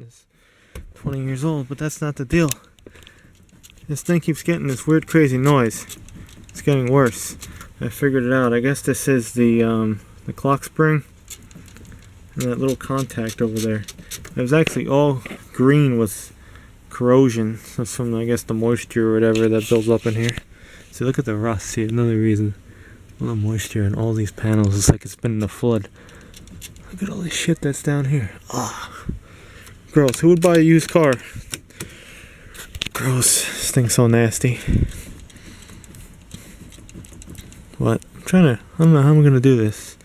is 20 years old, but that's not the deal. This thing keeps getting this weird crazy noise. It's getting worse. I figured it out. I guess this is the clock spring and that little contact over there. It was actually all green with corrosion. That's from, I guess, the moisture or whatever that builds up in here. See, look at the rust. See, another reason. All the moisture in all these panels. It's like it's been in a flood. Look at all this shit that's down here. Ah, gross. Who would buy a used car? Gross. This thing's so nasty. What? I don't know how I'm gonna do this.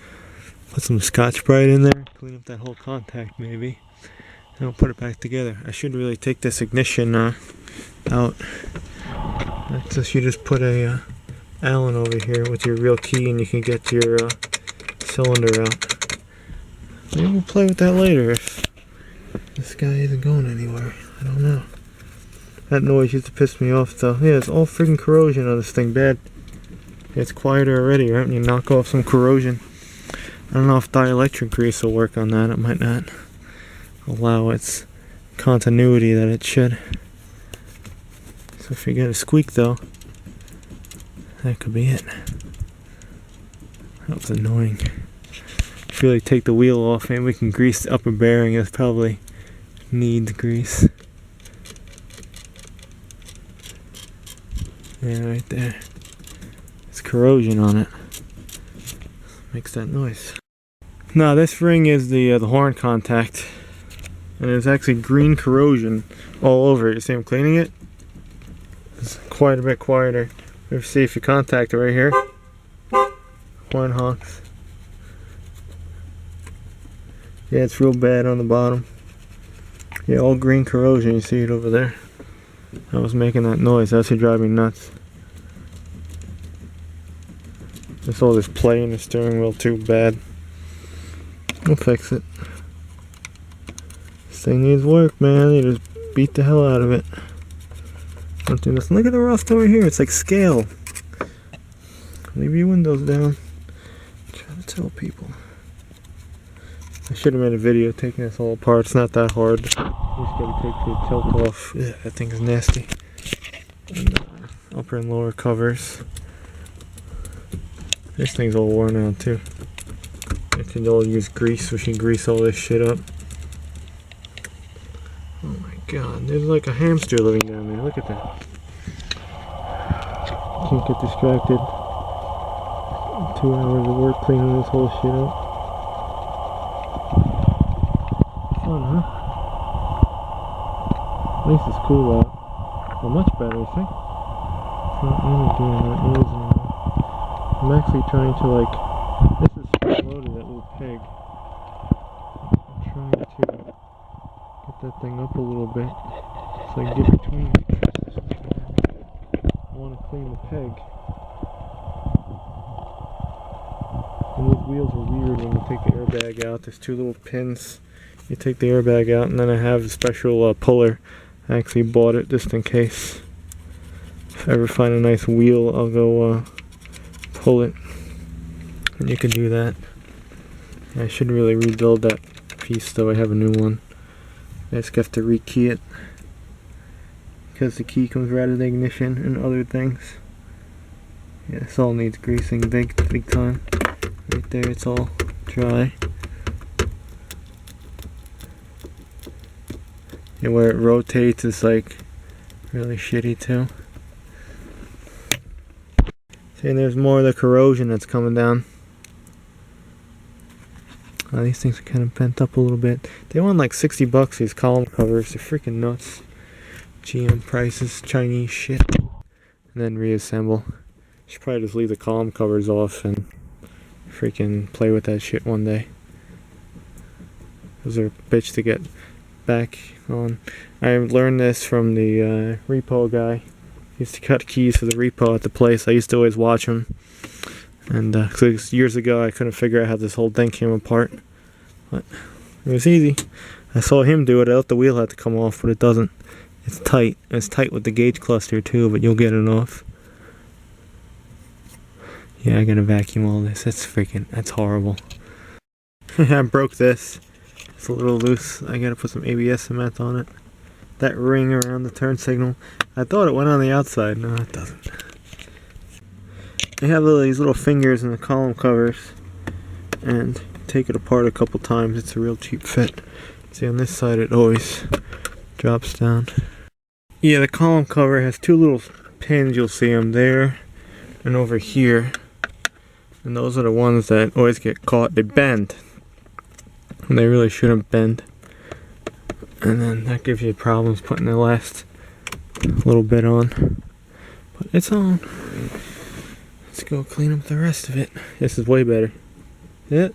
Put some Scotch-Brite in there, clean up that whole contact maybe, and I'll put it back together. I should really take this ignition out. You just put a Allen over here with your real key, and you can get your cylinder out. Maybe we'll play with that later if this guy isn't going anywhere. I don't know. That noise used to piss me off though. Yeah, it's all freaking corrosion on this thing. Bad. It's quieter already, right? When you knock off some corrosion. I don't know if dielectric grease will work on that. It might not allow its continuity that it should. So if you get a squeak though, that could be it. That was annoying. If you really take the wheel off, maybe we can grease the upper bearing. It probably needs grease. Yeah, right there. It's corrosion on it. Makes that noise. Now this ring is the horn contact, and it's actually green corrosion all over it. You see I'm cleaning it? It's quite a bit quieter. You see if you contact it right here. Horn honks. Yeah, it's real bad on the bottom. Yeah, all green corrosion. You see it over there. I was making that noise. That's what drives me nuts. There's all this play in the steering wheel too bad. We'll fix it. This thing needs work, man. You just beat the hell out of it. Don't do this. Look at the rust over here. It's like scale. Leave your windows down. I'm trying to tell people. I should have made a video taking this all apart. It's not that hard. You just gotta take the tilt off. Yeah, that thing is nasty. And upper and lower covers. This thing's all worn out too. I think they'll use grease. We should grease all this shit up. Oh my god, there's like a hamster living down there. Look at that. Can't get distracted. 2 hours of work cleaning this whole shit up. Fun, huh? At least it's cool out. Well, much better, I think. It's not really doing that noise anymore. I'm actually trying to, like, this is loaded, that little peg. I'm trying to get that thing up a little bit. It's like get between. I want to clean the peg. And these wheels are weird when you take the airbag out. There's 2 little pins. You take the airbag out, and then I have a special puller. I actually bought it just in case. If I ever find a nice wheel, I'll go pull it, and you can do that. I should really rebuild that piece though. I have a new one. I just have to rekey it because the key comes right out of the ignition and other things. Yeah, this all needs greasing big time. Right there, it's all dry. And where it rotates is like really shitty too. And there's more of the corrosion that's coming down. These things are kind of bent up a little bit. They want like $60, these column covers. They're freaking nuts. GM prices, Chinese shit. And then reassemble. Should probably just leave the column covers off and freaking play with that shit one day. Those are a bitch to get back on. I learned this from the repo guy. He used to cut keys for the repo at the place. I used to always watch him. And years ago I couldn't figure out how this whole thing came apart. But it was easy. I saw him do it. I thought the wheel had to come off, but it doesn't. It's tight. It's tight with the gauge cluster too, but you'll get it off. Yeah, I gotta vacuum all this. That's horrible. I broke this. It's a little loose. I gotta put some ABS cement on it. That ring around the turn signal, I thought it went on the outside. No, it doesn't. They have these little fingers in the column covers, and take it apart a couple times. It's a real cheap fit. See, on this side it always drops down. Yeah, the column cover has two little pins. You'll see them there and over here, and those are the ones that always get caught. They bend, and they really shouldn't bend, and then that gives you problems putting the last little bit on. But it's on. Let's go clean up the rest of it. This is way better. Yeah,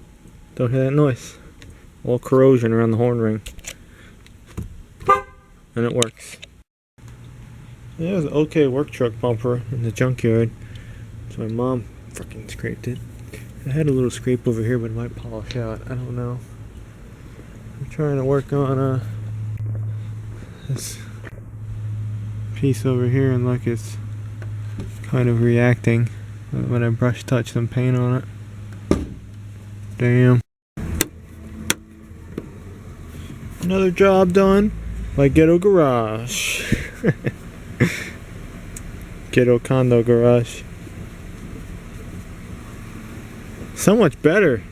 don't hear that noise. All corrosion around the horn ring, and it works. Yeah, it was an okay work truck bumper in the junkyard. So my mom freaking scraped it. I had a little scrape over here, but it might polish out. I don't know. I'm trying to work on this piece over here, and look, it's kind of reacting when I brush touch some paint on it. Damn. Another job done by Ghetto Garage. Ghetto Condo Garage. So much better.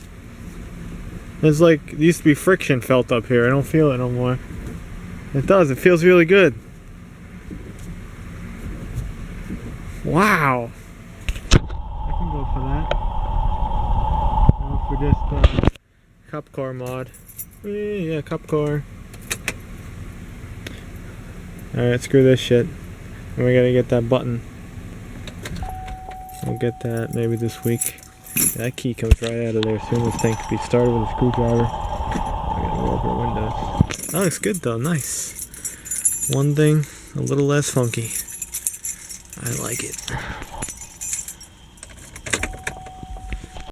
It's like, it used to be friction felt up here. I don't feel it no more. It does. It feels really good. Wow. I can go for that. For just cup car mod. Yeah, cup car. Alright, screw this shit. And we gotta get that button. We'll get that maybe this week. That key comes right out of there soon. This thing could be started with a screwdriver. I gotta go over windows. That looks good though, nice. One thing, a little less funky. I like it.